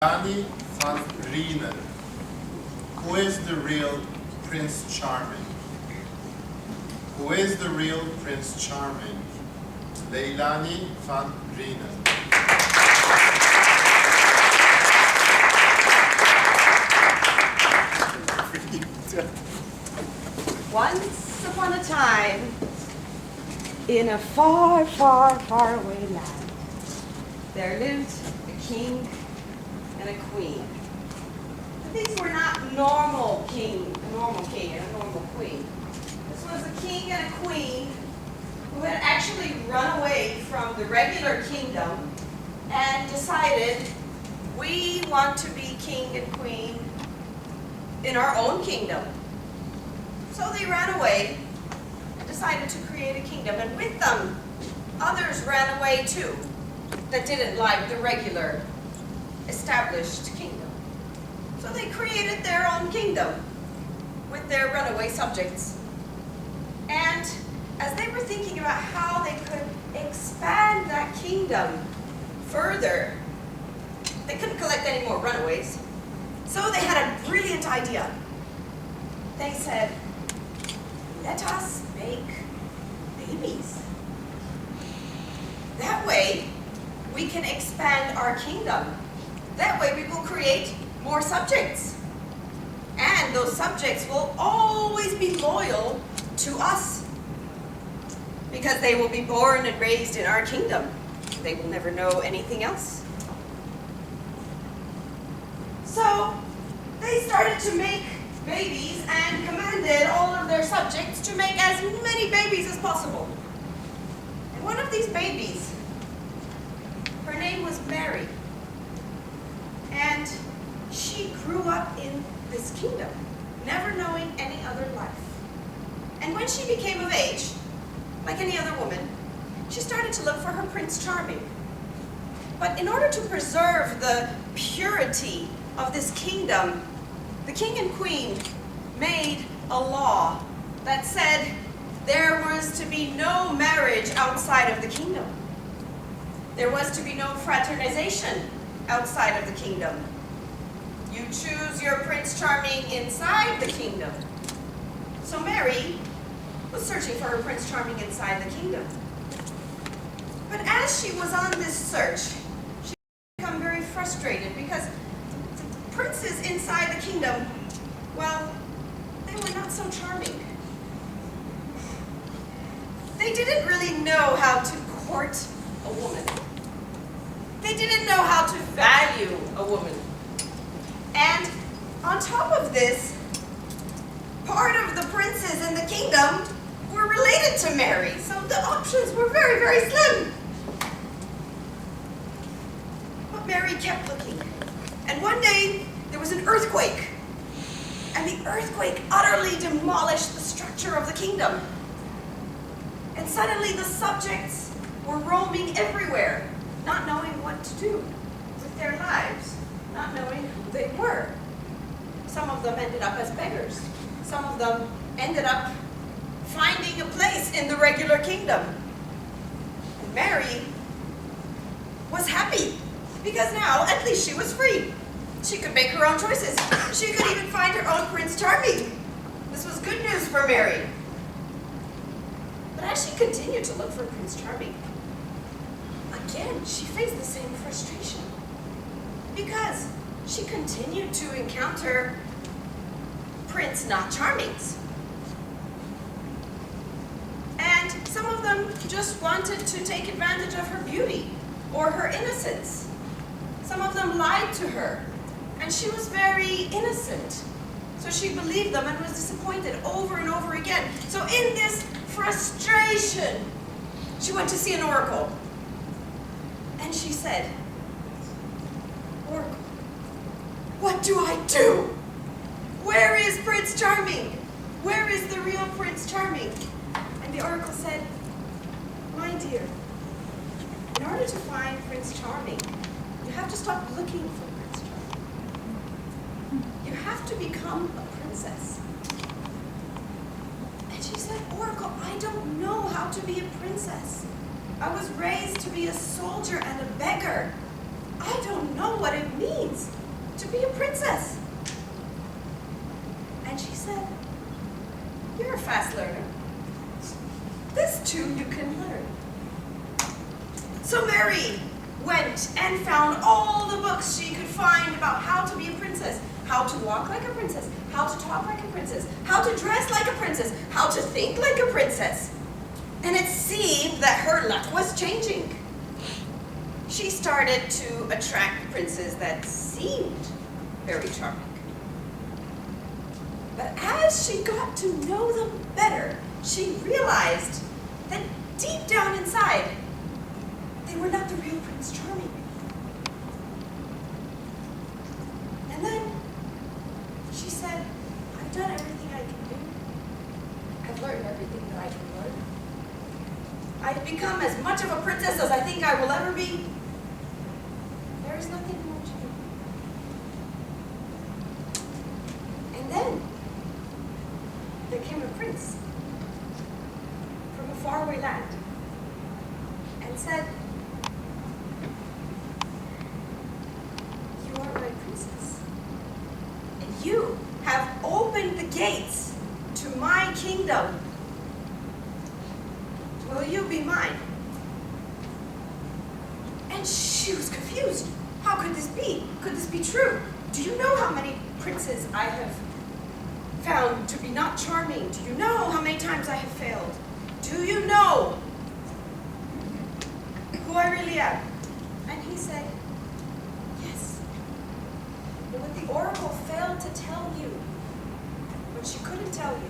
Danny van Rienen. Who is the real Prince Charming? Who is the real Prince Charming? Leilani van Rienen. Once upon a time, in a far, far, far away land, there lived a king and a queen. But these were not normal king and a normal queen. This was a king and a queen who had actually run away from the regular kingdom and decided, we want to be king and queen in our own kingdom. So they ran away and decided to create a kingdom, and with them, others ran away too that didn't like the regular established kingdom. So they created their own kingdom with their runaway subjects. And as they were thinking about how they could expand that kingdom further, they couldn't collect any more runaways. So they had a brilliant idea. They said, let us make babies. That way, we can expand our kingdom. That way, we will create more subjects. And those subjects will always be loyal to us, because they will be born and raised in our kingdom. They will never know anything else. So, they started to make babies and commanded all of their subjects to make as many babies as possible. And one of these babies, her name was Mary. And she grew up in this kingdom, never knowing any other life. And when she became of age, like any other woman, she started to look for her Prince Charming. But in order to preserve the purity of this kingdom, the king and queen made a law that said there was to be no marriage outside of the kingdom. There was to be no fraternization outside of the kingdom. You choose your Prince Charming inside the kingdom. So Mary was searching for her Prince Charming inside the kingdom. But as she was on this search, she became very frustrated because the princes inside the kingdom, well, they were not so charming. They didn't really know how to court a woman. They didn't know how to value a woman. And on top of this, part of the princes in the kingdom were related to Mary, so the options were very, very slim. But Mary kept looking. And one day, there was an earthquake. And the earthquake utterly demolished the structure of the kingdom. And suddenly the subjects were roaming everywhere, not knowing what to do with their lives, not knowing who they were. Some of them ended up as beggars. Some of them ended up finding a place in the regular kingdom. And Mary was happy, because now at least she was free. She could make her own choices. She could even find her own Prince Charming. This was good news for Mary. But as she continued to look for Prince Charming, again, she faced the same frustration, because she continued to encounter Prince Not Charmings. And some of them just wanted to take advantage of her beauty or her innocence. Some of them lied to her, and she was very innocent. So she believed them and was disappointed over and over again. So in this frustration, she went to see an oracle. And she said, Oracle, what do I do? Where is Prince Charming? Where is the real Prince Charming? And the oracle said, my dear, in order to find Prince Charming, you have to stop looking for Prince Charming. You have to become a princess. And she said, Oracle, I don't know how to be a princess. I was raised to be a soldier and a beggar. I don't know what it means to be a princess. And she said, you're a fast learner. This too you can learn. So Mary went and found all the books she could find about how to be a princess, how to walk like a princess, how to talk like a princess, how to dress like a princess, how to think like a princess. And it seemed that her luck was changing. She started to attract princes that seemed very charming. But as she got to know them better, she realized that deep down inside, they were not the real Prince Charming. And then she said, I've done everything I can do. I've learned everything that I can learn. I've become as much of a princess as I think I will ever be. There is nothing more to do. And then there came a prince from a faraway land and said, you are my princess, and you have opened the gates to my kingdom. Will you be mine? And she was confused. How could this be? Could this be true? Do you know how many princes I have found to be not charming? Do you know how many times I have failed? Do you know who I really am? And he said, yes. But what the oracle failed to tell you, what she couldn't tell you,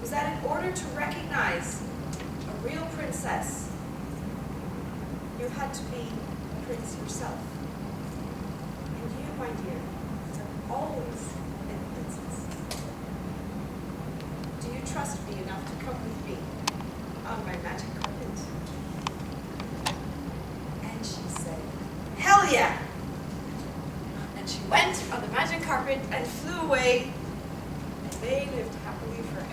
was that in order to recognize a real princess, you had to be a prince yourself. And you, my dear, have always been a princess. Do you trust me enough to come with me on my magic carpet? And she said, hell yeah! And she went on the magic carpet and flew away, and they lived happily forever.